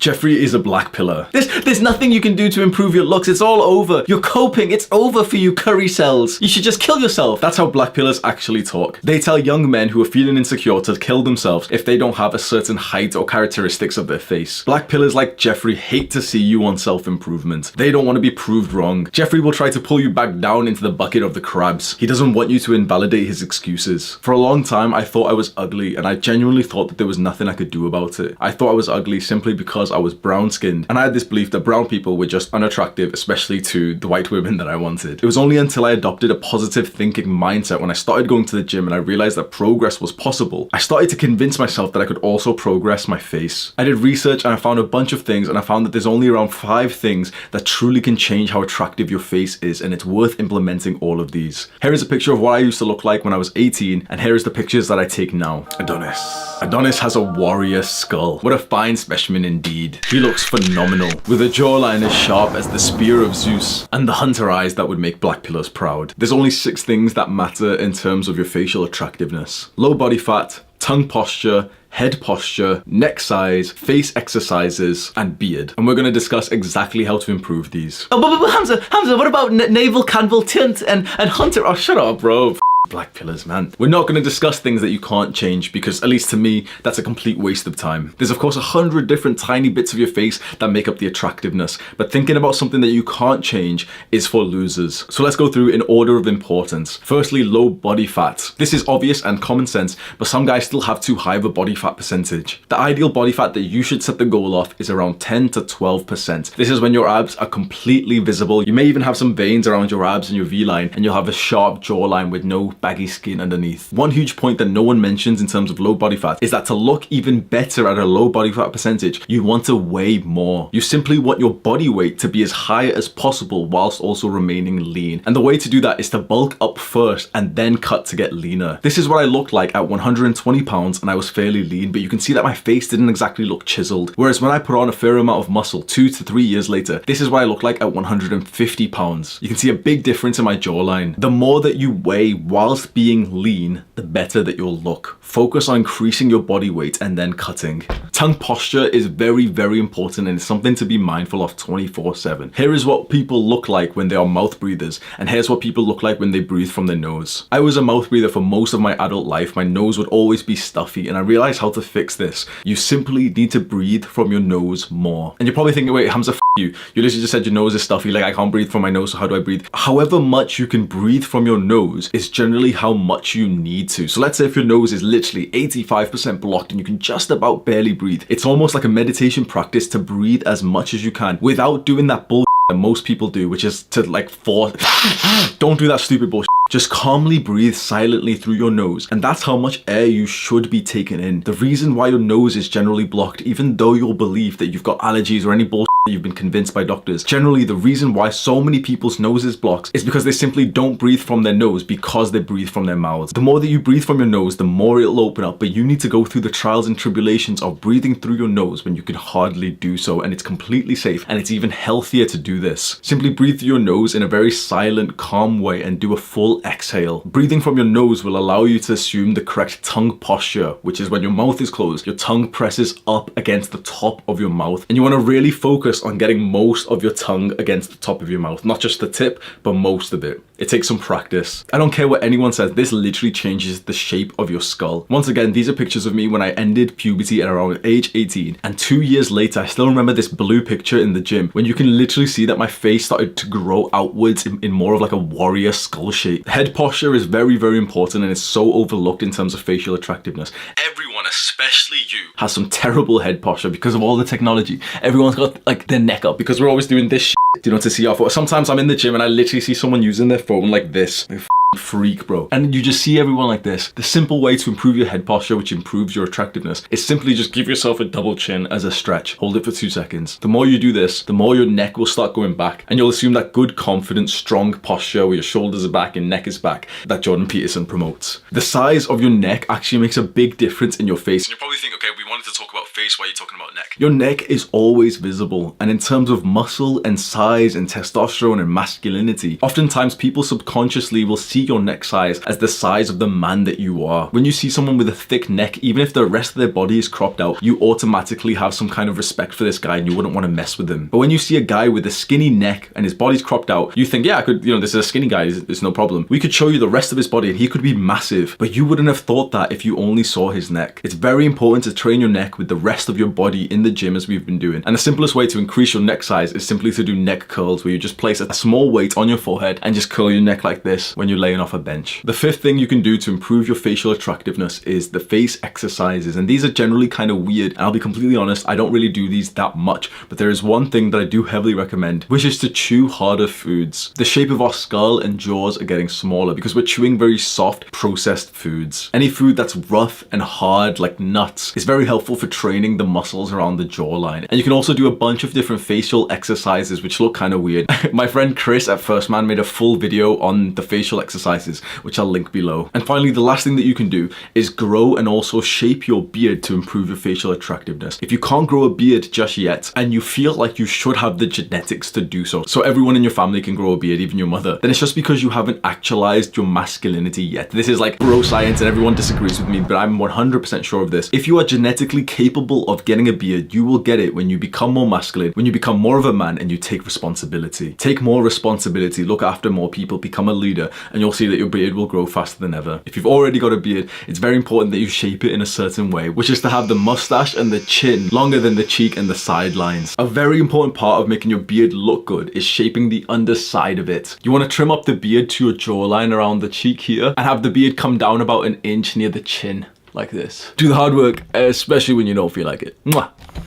Jeffrey is a black pillar. There's nothing you can do to improve your looks. It's all over. You're coping. It's over for you curry cells. You should just kill yourself. That's how black pillars actually talk. They tell young men who are feeling insecure to kill themselves if they don't have a certain height or characteristics of their face. Black pillars like Jeffrey hate to see you on self-improvement. They don't want to be proved wrong. Jeffrey will try to pull you back down into the bucket of the crabs. He doesn't want you to invalidate his excuses. For a long time, I thought I was ugly, and I genuinely thought that there was nothing I could do about it. I thought I was ugly simply because I was brown-skinned, and I had this belief that brown people were just unattractive, especially to the white women that I wanted. It was only until I adopted a positive thinking mindset when I started going to the gym and I realized that progress was possible. I started to convince myself that I could also progress my face. I did research and I found a bunch of things, and I found that there's only around 5 things that truly can change how attractive your face is, and it's worth implementing all of these. Here is a picture of what I used to look like when I was 18, and here is the pictures that I take now. Adonis has a warrior skull. What a fine specimen indeed. He looks phenomenal, with a jawline as sharp as the spear of Zeus, and the hunter eyes that would make black pillars proud. There's only 6 things that matter in terms of your facial attractiveness: low body fat, tongue posture, head posture, neck size, face exercises, and beard. And we're going to discuss exactly how to improve these. Oh, but Hamza, what about navel canval tint and hunter? Oh, shut up, bro. Black pillars, man. We're not going to discuss things that you can't change because, at least to me, that's a complete waste of time. There's of course 100 different tiny bits of your face that make up the attractiveness, but thinking about something that you can't change is for losers. So let's go through in order of importance. Firstly, low body fat. This is obvious and common sense, but some guys still have too high of a body fat percentage. The ideal body fat that you should set the goal off is around 10 to 12%. This is when your abs are completely visible. You may even have some veins around your abs and your V-line, and you'll have a sharp jawline with no baggy skin underneath. One huge point that no one mentions in terms of low body fat is that to look even better at a low body fat percentage, you want to weigh more. You simply want your body weight to be as high as possible whilst also remaining lean. And the way to do that is to bulk up first and then cut to get leaner. This is what I looked like at 120 pounds and I was fairly lean, but you can see that my face didn't exactly look chiseled. Whereas when I put on a fair amount of muscle 2 to 3 years later, this is what I look like at 150 pounds. You can see a big difference in my jawline. The more that you weigh whilst being lean, the better that you'll look. Focus on increasing your body weight and then cutting. Tongue posture is very, very important, and it's something to be mindful of 24/7. Here is what people look like when they are mouth breathers, and here's what people look like when they breathe from their nose. I was a mouth breather for most of my adult life. My nose would always be stuffy, and I realized how to fix this. You simply need to breathe from your nose more. And you're probably thinking, wait, Hamza, you literally just said your nose is stuffy, like I can't breathe from my nose, so how do I breathe? However much you can breathe from your nose is generally how much you need to. So let's say if your nose is literally 85% blocked and you can just about barely breathe, it's almost like a meditation practice to breathe as much as you can without doing that bullshit that most people do, which is to like force. Don't do that stupid bullshit. Just calmly breathe silently through your nose, and that's how much air you should be taking in. The reason why your nose is generally blocked, even though you'll believe that you've got allergies or any bullshit you've been convinced by doctors, generally the reason why so many people's noses blocked is because they simply don't breathe from their nose because they breathe from their mouths. The more that you breathe from your nose, the more it'll open up, but you need to go through the trials and tribulations of breathing through your nose when you can hardly do so, and it's completely safe, and it's even healthier to do this. Simply breathe through your nose in a very silent, calm way and do a full exhale. Breathing from your nose will allow you to assume the correct tongue posture, which is when your mouth is closed, your tongue presses up against the top of your mouth, and you want to really focus on getting most of your tongue against the top of your mouth, not just the tip, but most of it. It takes some practice. I don't care what anyone says, this literally changes the shape of your skull. Once again, these are pictures of me when I ended puberty at around age 18, and 2 years later, I still remember this blue picture in the gym when you can literally see that my face started to grow outwards in more of like a warrior skull shape. Head posture is very, very important, and it's so overlooked in terms of facial attractiveness. Everyone, especially you, has some terrible head posture because of all the technology. Everyone's got like their neck up because we're always doing this shit, you know, to see our photo. Sometimes I'm in the gym and I literally see someone using their phone like this. Like, freak, bro. And you just see everyone like this. The simple way to improve your head posture, which improves your attractiveness, is simply just give yourself a double chin as a stretch. Hold it for 2 seconds. The more you do this, the more your neck will start going back, and you'll assume that good, confident, strong posture where your shoulders are back and neck is back that Jordan Peterson promotes. The size of your neck actually makes a big difference in your face. And you're probably thinking, okay, we want wanted to talk about face, why are you talking about neck? Your neck is always visible, and in terms of muscle and size and testosterone and masculinity, oftentimes people subconsciously will see your neck size as the size of the man that you are. When you see someone with a thick neck, even if the rest of their body is cropped out, you automatically have some kind of respect for this guy and you wouldn't want to mess with him. But when you see a guy with a skinny neck and his body's cropped out, you think, yeah, I could, this is a skinny guy, it's no problem. We could show you the rest of his body and he could be massive, but you wouldn't have thought that if you only saw his neck. It's very important to train your neck with the rest of your body in the gym as we've been doing. And the simplest way to increase your neck size is simply to do neck curls, where you just place a small weight on your forehead and just curl your neck like this when you're laying off a bench. The fifth thing you can do to improve your facial attractiveness is the face exercises. And these are generally kind of weird. And I'll be completely honest, I don't really do these that much, but there is one thing that I do heavily recommend, which is to chew harder foods. The shape of our skull and jaws are getting smaller because we're chewing very soft, processed foods. Any food that's rough and hard, like nuts, is very helpful for training the muscles around the jawline. And you can also do a bunch of different facial exercises which look kind of weird. My friend Chris at First Man made a full video on the facial exercises, which I'll link below. And finally, the last thing that you can do is grow and also shape your beard to improve your facial attractiveness. If you can't grow a beard just yet, and you feel like you should have the genetics to do so everyone in your family can grow a beard, even your mother, then it's just because you haven't actualized your masculinity yet. This is like bro science and everyone disagrees with me, but I'm 100% sure of this. If you are genetically capable of getting a beard, you will get it when you become more masculine, when you become more of a man and you take responsibility. Take more responsibility, look after more people, become a leader, and you'll see that your beard will grow faster than ever. If you've already got a beard, it's very important that you shape it in a certain way, which is to have the mustache and the chin longer than the cheek and the sidelines. A very important part of making your beard look good is shaping the underside of it. You want to trim up the beard to your jawline around the cheek here and have the beard come down about an inch near the chin, like this. Do the hard work, especially when you don't feel like it. Mwah!